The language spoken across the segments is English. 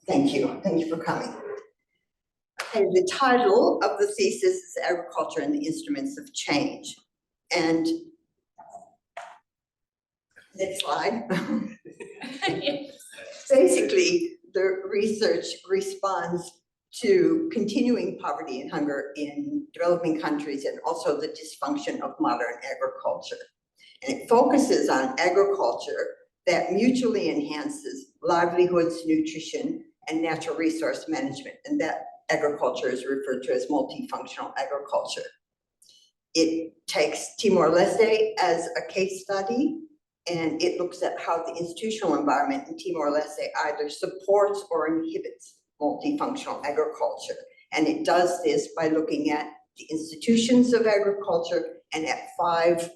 Thank you. Thank you for coming. Okay, the title of the thesis is Agriculture and the Instruments of Change. And next slide. Basically, the research responds to continuing poverty and hunger in developing countries and also the dysfunction of modern agriculture. And it focuses on agriculture that mutually enhances livelihoods, nutrition, and natural resource management. And that agriculture is referred to as multifunctional agriculture. It takes Timor-Leste as a case study, and it looks at how the institutional environment in Timor-Leste either supports or inhibits multifunctional agriculture. And it does this by looking at the institutions of agriculture and at 5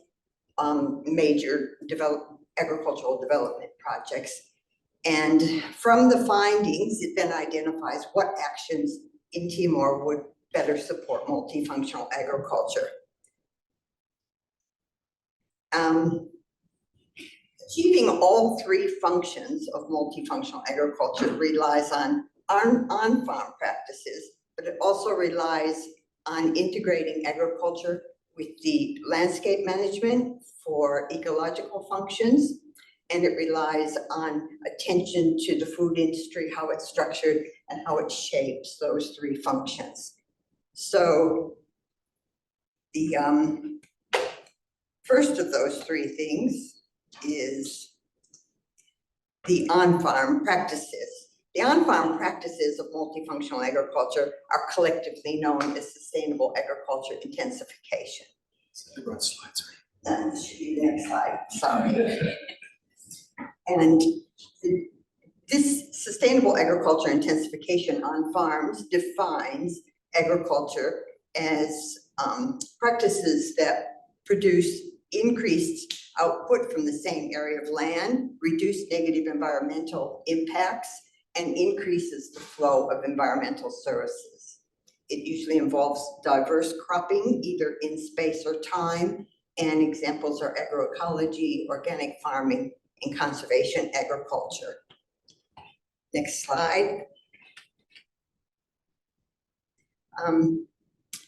major agricultural development projects. And from the findings, it then identifies what actions in Timor would better support multifunctional agriculture. Achieving all 3 functions of multifunctional agriculture relies on on-farm practices, but it also relies on integrating agriculture with the landscape management for ecological functions, and it relies on attention to the food industry, how it's structured, and how it shapes those 3 functions. So the first of those 3 things is the on-farm practices. The on-farm practices of multifunctional agriculture are collectively known as sustainable agriculture intensification. That should be the next slide, sorry. And this sustainable agriculture intensification on farms defines agriculture as practices that produce increased output from the same area of land, reduce negative environmental impacts, and increases the flow of environmental services. It usually involves diverse cropping, either in space or time, and examples are agroecology, organic farming, and conservation agriculture. Next slide.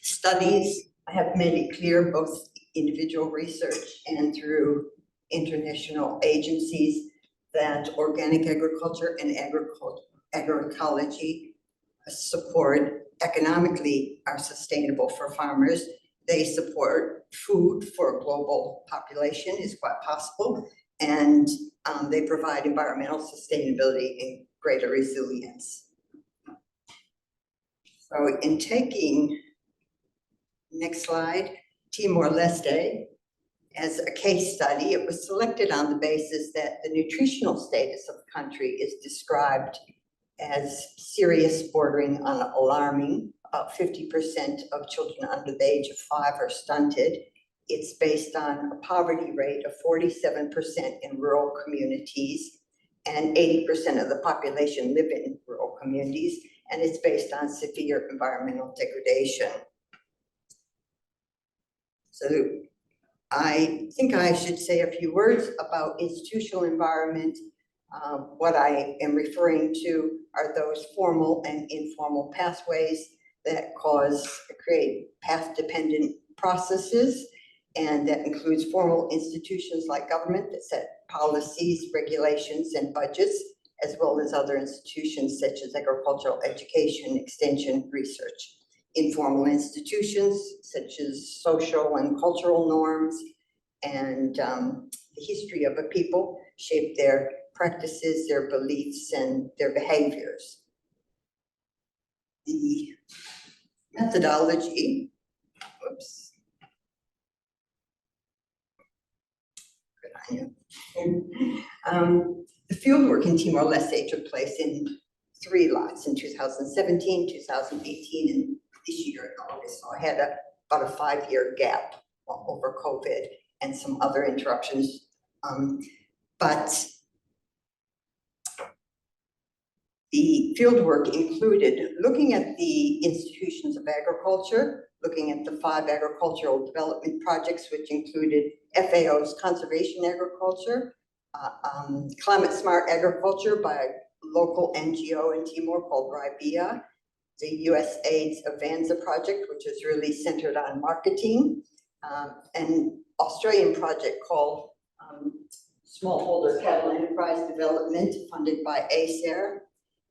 Studies have made it clear, both individual research and through international agencies, that organic agriculture and agroecology support economically are sustainable for farmers. They support food for a global population is quite possible, and they provide environmental sustainability and greater resilience. So in taking, next slide, Timor-Leste as a case study, it was selected on the basis that the nutritional status of the country is described as serious, bordering on alarming. About 50% of children under the age of 5 are stunted. It's based on a poverty rate of 47% in rural communities, and 80% of the population live in rural communities, and it's based on severe environmental degradation. So I think I should say a few words about institutional environment. What I am referring to are those formal and informal pathways that create path-dependent processes, and that includes formal institutions like government that set policies, regulations, and budgets, as well as other institutions such as agricultural education, extension, research. Informal institutions such as social and cultural norms and the history of a people shape their practices, their beliefs, and their behaviors. The methodology, whoops. Good on you. The fieldwork in Timor-Leste took place in 3 lots in 2017, 2018, and this year in August. So I had about a 5-year gap over COVID and some other interruptions. But the fieldwork included looking at the institutions of agriculture, looking at the 5 agricultural development projects, which included FAO's conservation agriculture, climate smart agriculture by local NGO in Timor called RIBIA, the USAID's Avanza project, which is really centered on marketing, an Australian project called Smallholder Cattle Enterprise Development, funded by ACER,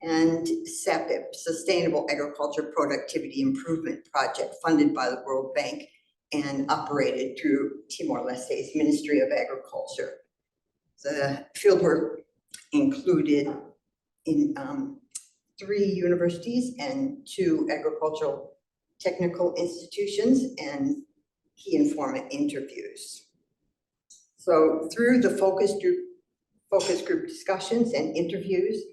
and SAPIP, Sustainable Agriculture Productivity Improvement Project, funded by the World Bank and operated through Timor-Leste's Ministry of Agriculture. The fieldwork included in 3 universities and 2 agricultural technical institutions and key informant interviews. So through the focus group discussions and interviews,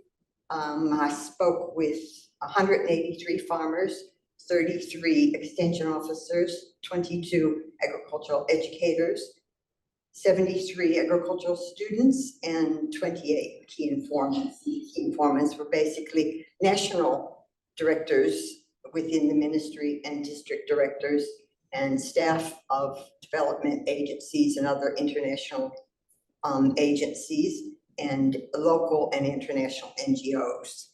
I spoke with 183 farmers, 33 extension officers, 22 agricultural educators, 73 agricultural students, and 28 key informants. Key informants were basically national directors within the ministry and district directors and staff of development agencies and other international agencies and local and international NGOs.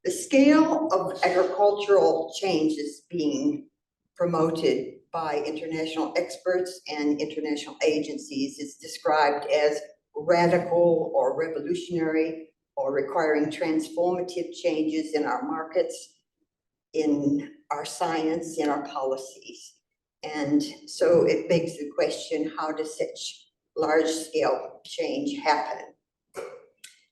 The scale of agricultural change is being promoted by international experts and international agencies is described as radical or revolutionary or requiring transformative changes in our markets, in our science, in our policies. And so it begs the question, how does such large-scale change happen?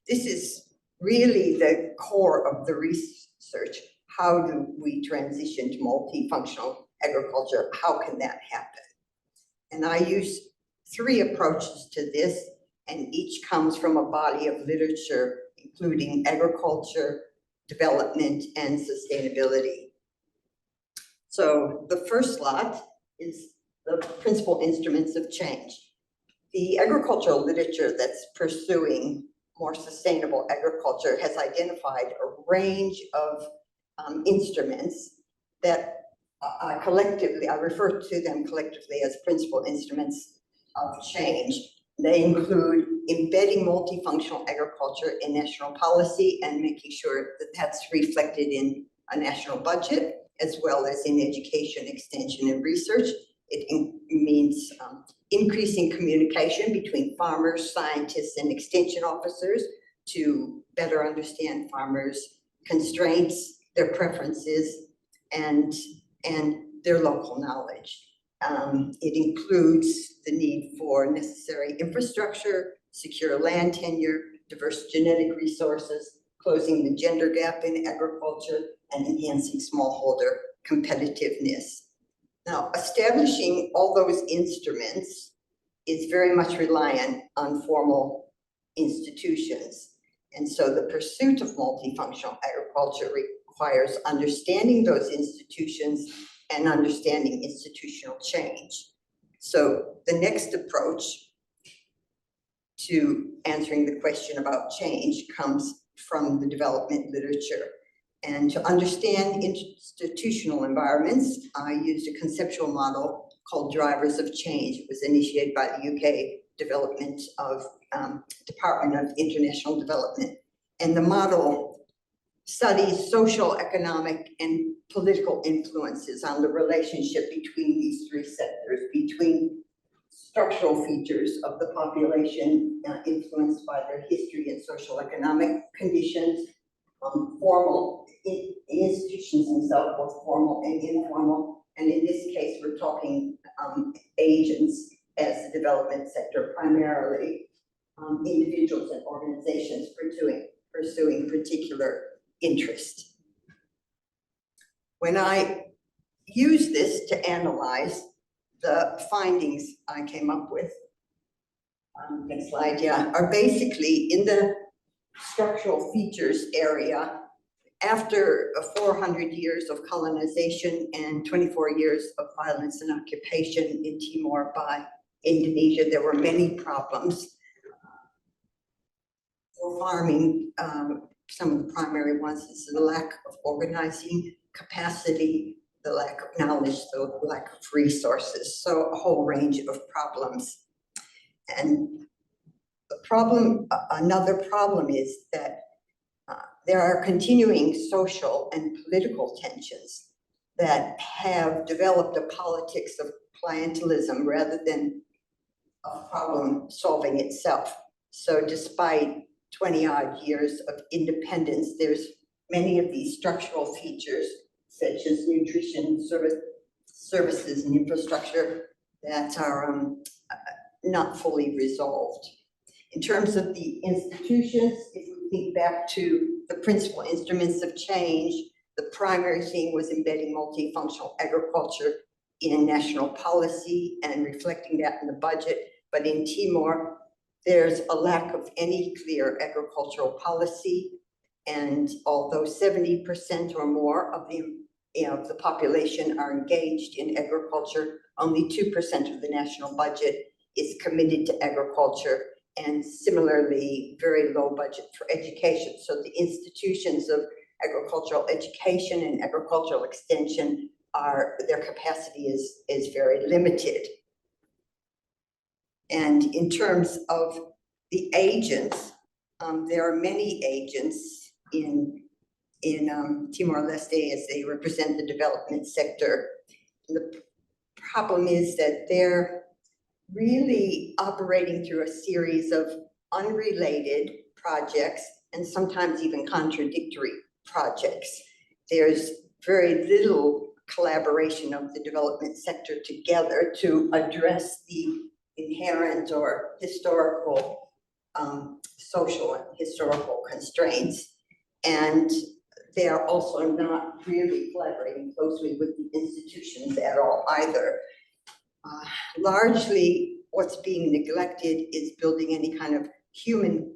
This is really the core of the research. How do we transition to multifunctional agriculture? How can that happen? And I use 3 approaches to this, and each comes from a body of literature, including agriculture, development, and sustainability. So the first lot is the principal instruments of change. The agricultural literature that's pursuing more sustainable agriculture has identified a range of instruments that collectively, I refer to them collectively as principal instruments of change. They include embedding multifunctional agriculture in national policy and making sure that that's reflected in a national budget, as well as in education, extension, and research. It means increasing communication between farmers, scientists, and extension officers to better understand farmers' constraints, their preferences, and their local knowledge. It includes the need for necessary infrastructure, secure land tenure, diverse genetic resources, closing the gender gap in agriculture, and enhancing smallholder competitiveness. Now, establishing all those instruments is very much reliant on formal institutions. And so the pursuit of multifunctional agriculture requires understanding those institutions and understanding institutional change. So the next approach to answering the question about change comes from the development literature. And to understand institutional environments, I used a conceptual model called Drivers of Change. It was initiated by the UK Department of International Development. And the model studies social, economic, and political influences on the relationship between these 3 sectors, between structural features of the population influenced by their history and social economic conditions, formal institutions themselves, both formal and informal. And in this case, we're talking agents as the development sector, primarily individuals and organizations pursuing particular interest. When I use this to analyze the findings I came up with, next slide, yeah, are basically in the structural features area. After 400 years of colonization and 24 years of violence and occupation in Timor by Indonesia, there were many problems for farming. Some of the primary ones is the lack of organizing capacity, the lack of knowledge, the lack of resources, so a whole range of problems. And Another problem is that there are continuing social and political tensions that have developed a politics of clientelism rather than a problem solving itself. So despite 20-odd years of independence, there's many of these structural features, such as nutrition, services and infrastructure, that are not fully resolved. In terms of the institutions, if we think back to the principal instruments of change, the primary thing was embedding multifunctional agriculture in national policy and reflecting that in the budget. But in Timor, there's a lack of any clear agricultural policy. And although 70% or more of the population are engaged in agriculture, only 2% of the national budget is committed to agriculture, and similarly, very low budget for education. So the institutions of agricultural education and agricultural extension their capacity is very limited. And in terms of the agents, there are many agents in Timor-Leste as they represent the development sector. And the problem is that they're really operating through a series of unrelated projects and sometimes even contradictory projects. There's very little collaboration of the development sector together to address the inherent or historical, social and historical constraints. And they are also not really collaborating closely with the institutions at all either. Largely, what's being neglected is building any kind of human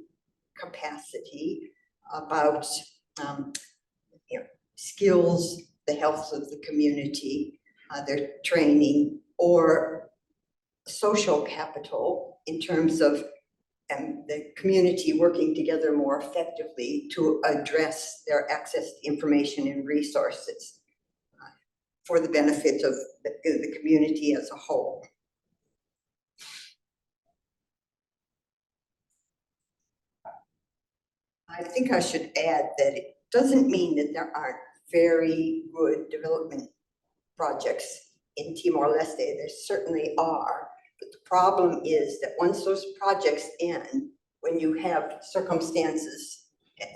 capacity about skills, the health of the community, their training, or social capital in terms of the community working together more effectively to address their access to information and resources for the benefit of the community as a whole. I think I should add that it doesn't mean that there aren't very good development projects in Timor-Leste. There certainly are, but the problem is that once those projects end, when you have circumstances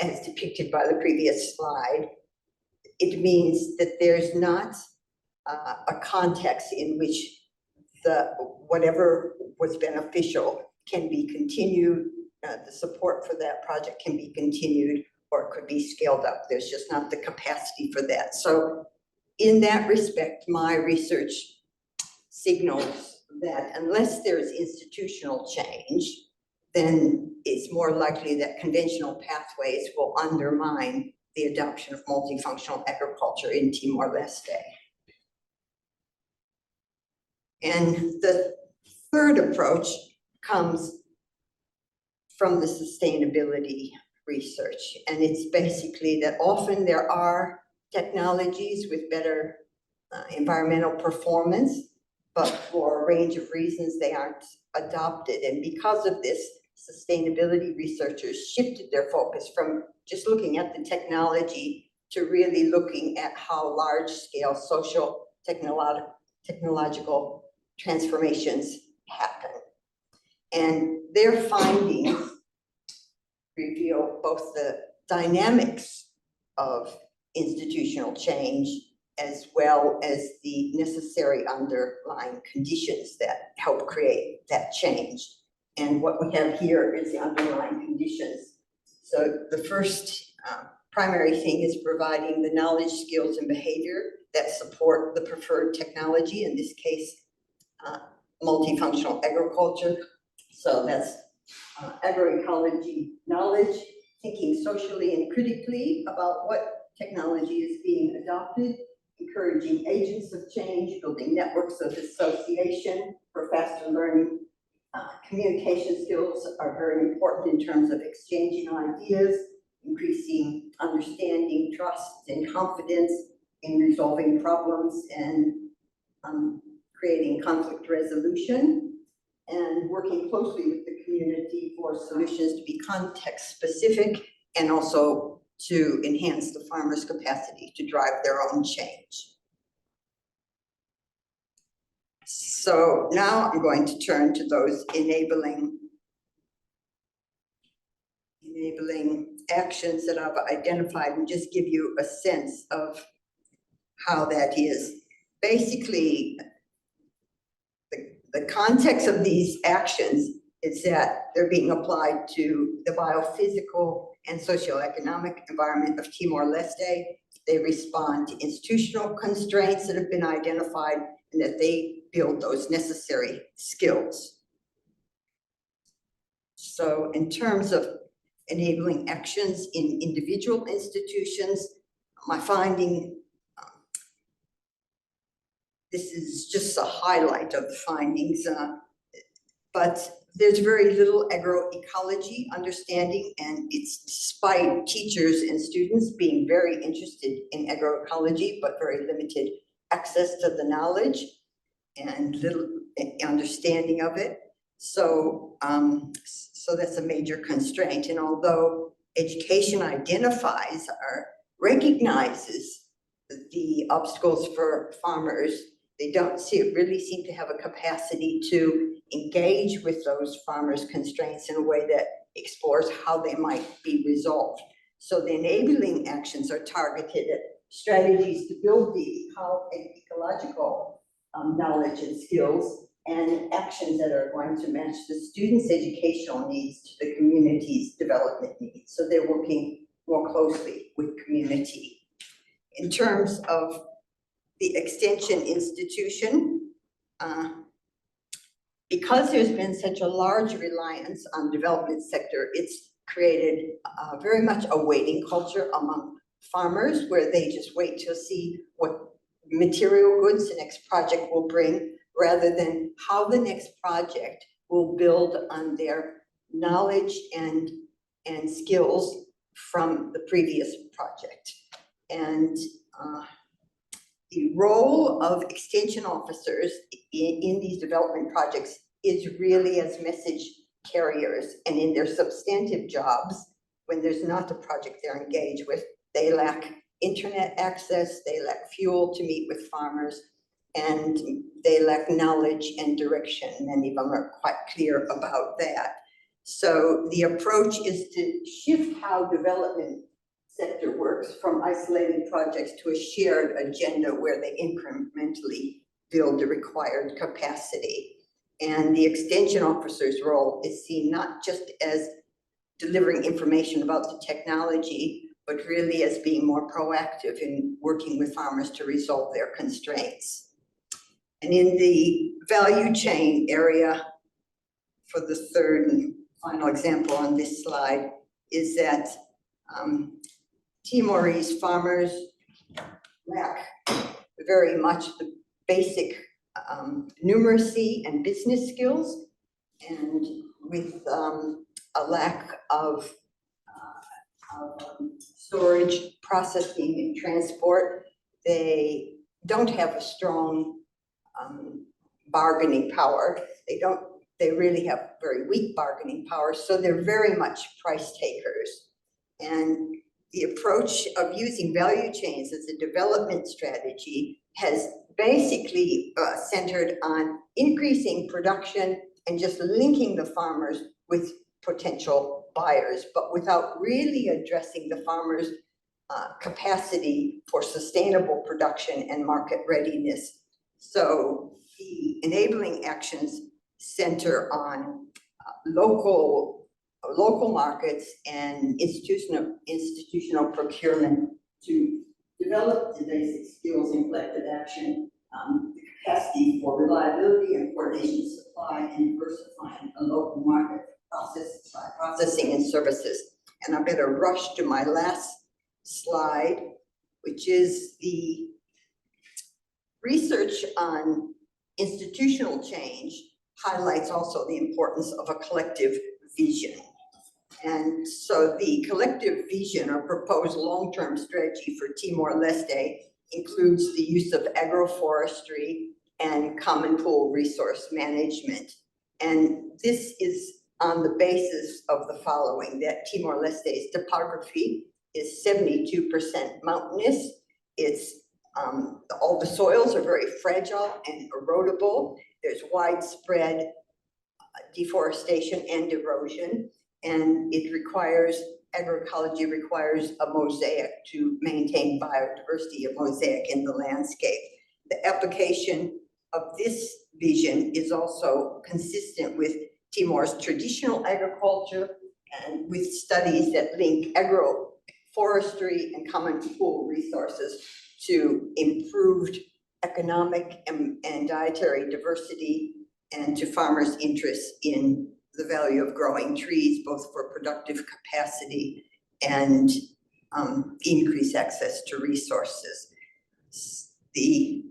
as depicted by the previous slide, it means that there's not a context in which whatever was beneficial can be continued, the support for that project can be continued, or it could be scaled up. There's just not the capacity for that. So in that respect, my research signals that unless there's institutional change, then it's more likely that conventional pathways will undermine the adoption of multifunctional agriculture in Timor-Leste. And the third approach comes from the sustainability research. And it's basically that often there are technologies with better environmental performance, but for a range of reasons they aren't adopted. And because of this, sustainability researchers shifted their focus from just looking at the technology to really looking at how large-scale social technological transformations happen. And their findings reveal both the dynamics of institutional change as well as the necessary underlying conditions that help create that change. And what we have here is the underlying conditions. So the first primary thing is providing the knowledge, skills, and behavior that support the preferred technology, in this case, multifunctional agriculture. So that's agroecology knowledge, thinking socially and critically about what technology is being adopted, encouraging agents of change, building networks of association for faster learning. Communication skills are very important in terms of exchanging ideas, increasing understanding, trust, and confidence in resolving problems, and creating conflict resolution. and working closely with the community for solutions to be context specific and also to enhance the farmers' capacity to drive their own change. So now I'm going to turn to those enabling actions that I've identified and just give you a sense of how that is. Basically, the context of these actions is that they're being applied to the biophysical and socioeconomic environment of Timor-Leste. They respond to institutional constraints that have been identified and that they build those necessary skills. So in terms of enabling actions in individual institutions, my finding, this is just a highlight of the findings, but there's very little agroecology understanding, and it's despite teachers and students being very interested in agroecology, but very limited access to the knowledge and little understanding of it. So, so that's a major constraint. And although education identifies or recognizes the obstacles for farmers, they don't really seem to have a capacity to engage with those farmers' constraints in a way that explores how they might be resolved. So the enabling actions are targeted at strategies to build the ecological knowledge and skills, and actions that are going to match the students' educational needs to the community's development needs. So they're working more closely with community. In terms of the extension institution, because there's been such a large reliance on development sector, it's created very much a waiting culture among farmers, where they just wait to see what material goods the next project will bring, rather than how the next project will build on their knowledge and skills from the previous project. And the role of extension officers in these development projects is really as message carriers, and in their substantive jobs, when there's not a project they're engaged with, they lack internet access, they lack fuel to meet with farmers, and they lack knowledge and direction. Many of them are quite clear about that. So the approach is to shift how development sector works from isolated projects to a shared agenda where they incrementally build the required capacity. And the extension officer's role is seen not just as delivering information about the technology, but really as being more proactive in working with farmers to resolve their constraints. And in the value chain area, for the third and final example on this slide, is that Timorese farmers lack very much the basic numeracy and business skills, and with a lack of storage, processing, and transport, they don't have a strong bargaining power. They really have very weak bargaining power, so they're very much price takers. And the approach of using value chains as a development strategy has basically centered on increasing production and just linking the farmers with potential buyers, but without really addressing the farmers' capacity for sustainable production and market readiness. So the enabling actions center on local markets and institutional procurement to develop the basic skills in collective action, the capacity for reliability and coordination of supply, and diversifying a local market processing and services. And I better rush to my last slide, which is the research on institutional change highlights also the importance of a collective vision. And so the collective vision or proposed long-term strategy for Timor-Leste includes the use of agroforestry and common pool resource management. And this is on the basis of the following, that Timor-Leste's topography is 72% mountainous. It's all the soils are very fragile and erodible. There's widespread deforestation and erosion, and agroecology requires a mosaic to maintain biodiversity, a mosaic in the landscape. The application of this vision is also consistent with Timor's traditional agriculture and with studies that link agroforestry and common pool resources to improved economic and dietary diversity, and to farmers' interests in the value of growing trees, both for productive capacity and increased access to resources. The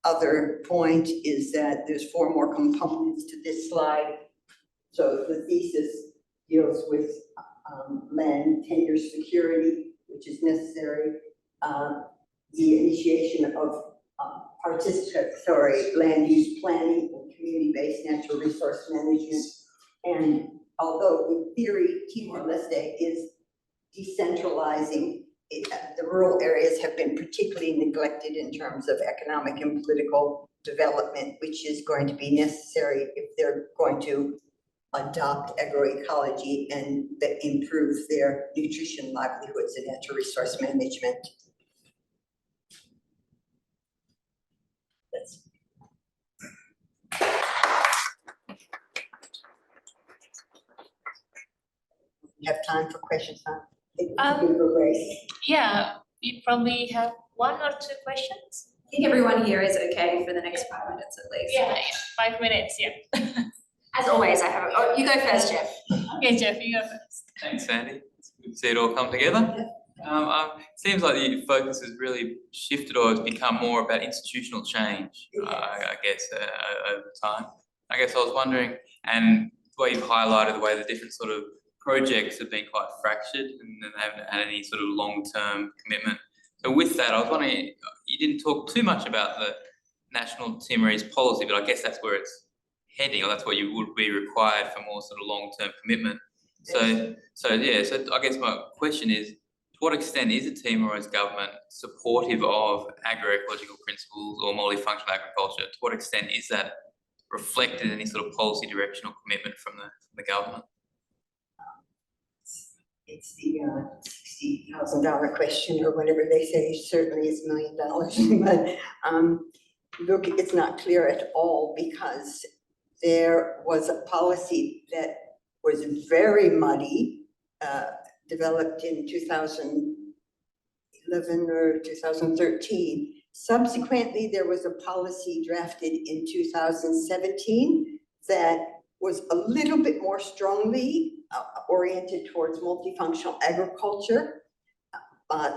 other point is that there's 4 more components to this slide. So the thesis deals with land tenure security, which is necessary, the initiation of participatory land use planning and community-based natural resource management. And although in theory Timor-Leste is decentralizing, the rural areas have been particularly neglected in terms of economic and political development, which is going to be necessary if they're going to adopt agroecology and improve their nutrition, livelihoods, and natural resource management. You have time for questions, huh? Yeah, we probably have 1 or 2 questions. I think everyone here is okay for the next 5 minutes at least. Yeah, 5 minutes, yeah. As always, I have. Oh, you go first, Jeff. Okay, Jeff, you go first. Thanks, Sandy. It's good to see it all come together. Seems like the focus has really shifted or has become more about institutional change, I guess, over time. I guess I was wondering, and the way you've highlighted the way the different sort of projects have been quite fractured and they haven't had any sort of long-term commitment. So with that, I was wondering, you didn't talk too much about the National Timorese policy, but I guess that's where it's heading, or that's what you would be required for more sort of long-term commitment. So I guess my question is, to what extent is the Timorese government supportive of agroecological principles or multifunctional agriculture? To what extent is that reflected in any sort of policy direction or commitment from the government? It's the $60,000 question, or whatever they say. Certainly it's $1 million, but look, it's not clear at all, because there was a policy that was very muddy, developed in 2011 or 2013. Subsequently, there was a policy drafted in 2017 that was a little bit more strongly oriented towards multifunctional agriculture.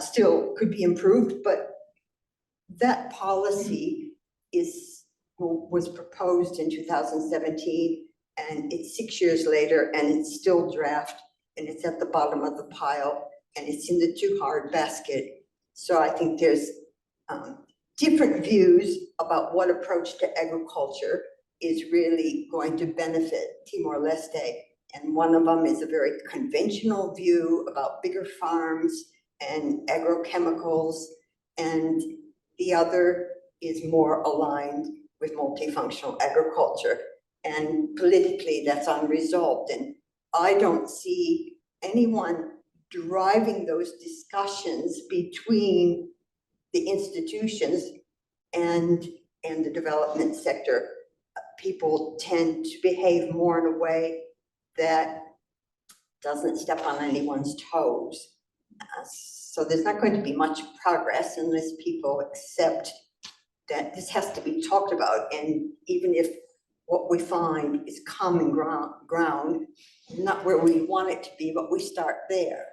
Still could be improved, but that policy was proposed in 2017, and it's 6 years later, and it's still draft, and it's at the bottom of the pile, and it's in the too hard basket. So I think there's different views about what approach to agriculture is really going to benefit Timor-Leste. And one of them is a very conventional view about bigger farms and agrochemicals, and the other is more aligned with multifunctional agriculture. And politically, that's unresolved. And I don't see anyone driving those discussions between the institutions and the development sector. People tend to behave more in a way that doesn't step on anyone's toes. So there's not going to be much progress unless people accept that this has to be talked about. And even if what we find is common ground, not where we want it to be, but we start there.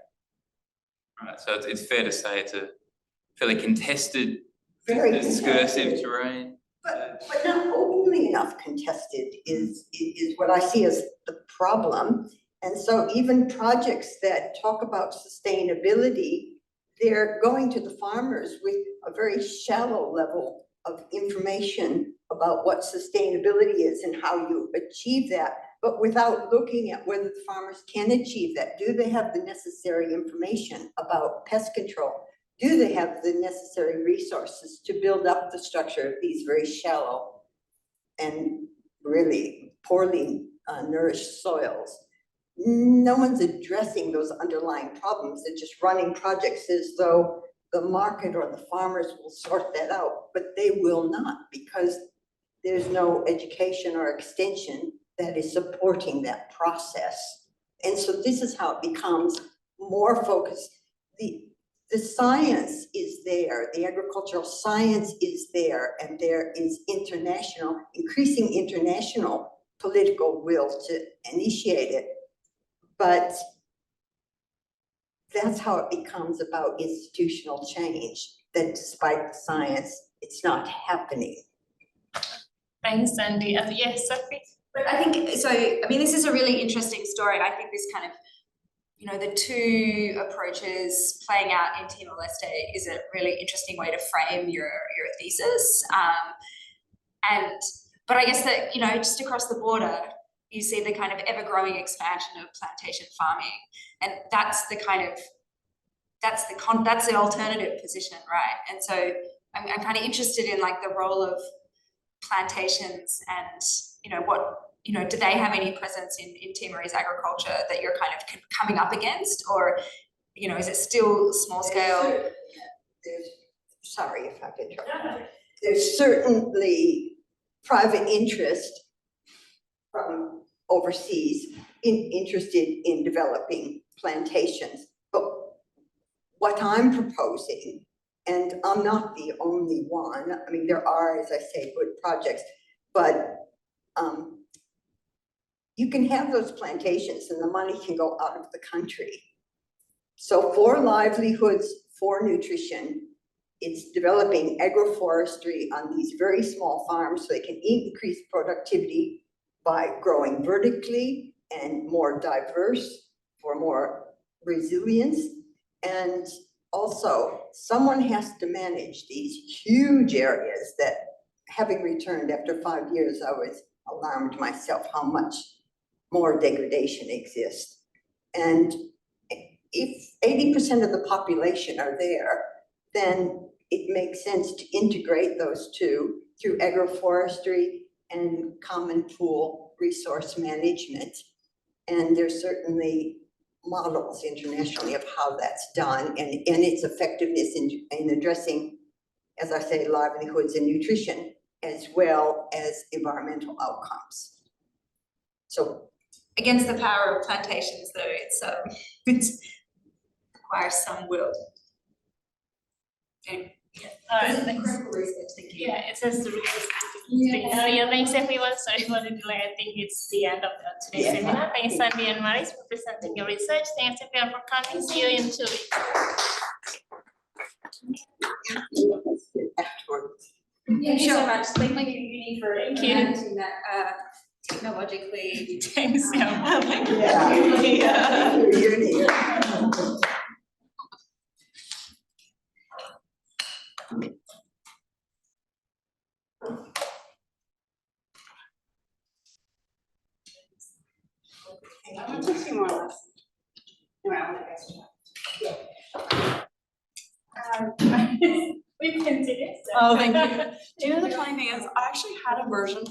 Right, so it's fair to say it's a fairly contested, Very discursive terrain. But not openly enough contested is what I see as the problem. And so even projects that talk about sustainability, they're going to the farmers with a very shallow level of information about what sustainability is and how you achieve that, but without looking at whether the farmers can achieve that. Do they have the necessary information about pest control? Do they have the necessary resources to build up the structure of these very shallow and really poorly nourished soils? No one's addressing those underlying problems. They're just running projects as though the market or the farmers will sort that out, but they will not, because there's no education or extension that is supporting that process. And so this is how it becomes more focused. The science is there, the agricultural science is there, and there is increasing international political will to initiate it. But that's how it becomes about institutional change, that despite the science, it's not happening. Thanks, Sandy. Yes, Sophie? But I think, so, I mean, this is a really interesting story, and I think this kind of, you know, the two approaches playing out in Timor-Leste is a really interesting way to frame your thesis. But I guess that, you know, just across the border, you see the kind of ever-growing expansion of plantation farming, and that's the kind of, that's the alternative position, right? And so I'm kind of interested in like the role of plantations and, you know, what, you know, do they have any presence in Timorese agriculture that you're kind of coming up against, or, you know, is it still small scale? Sorry if I could interrupt. There's certainly private interest from overseas interested in developing plantations. But what I'm proposing, and I'm not the only one, I mean, there are, as I say, good projects, but you can have those plantations and the money can go out of the country. So for livelihoods, for nutrition, it's developing agroforestry on these very small farms so they can increase productivity by growing vertically and more diverse for more resilience. And also, someone has to manage these huge areas that, having returned after 5 years, I was alarmed myself how much more degradation exists. And if 80% of the population are there, then it makes sense to integrate those two through agroforestry and common pool resource management. And there's certainly models internationally of how that's done and its effectiveness in addressing, as I say, livelihoods and nutrition, as well as environmental outcomes. So Against the power of plantations, though, it requires some will. Okay. Thanks. Yeah, it says the yeah, thanks everyone. Sorry for the delay. I think it's the end of today's seminar. Thanks, Sandy and Maris, for presenting your research. Thanks everyone for coming. See you in 2 weeks. afterwards. Thank you so much. Thank you, Uni, for presenting that technologically. Thanks. I'm just more or less. Anyway, I'll let you guys We can do this. Oh, thank you. Do you know the funny thing is, I actually had a version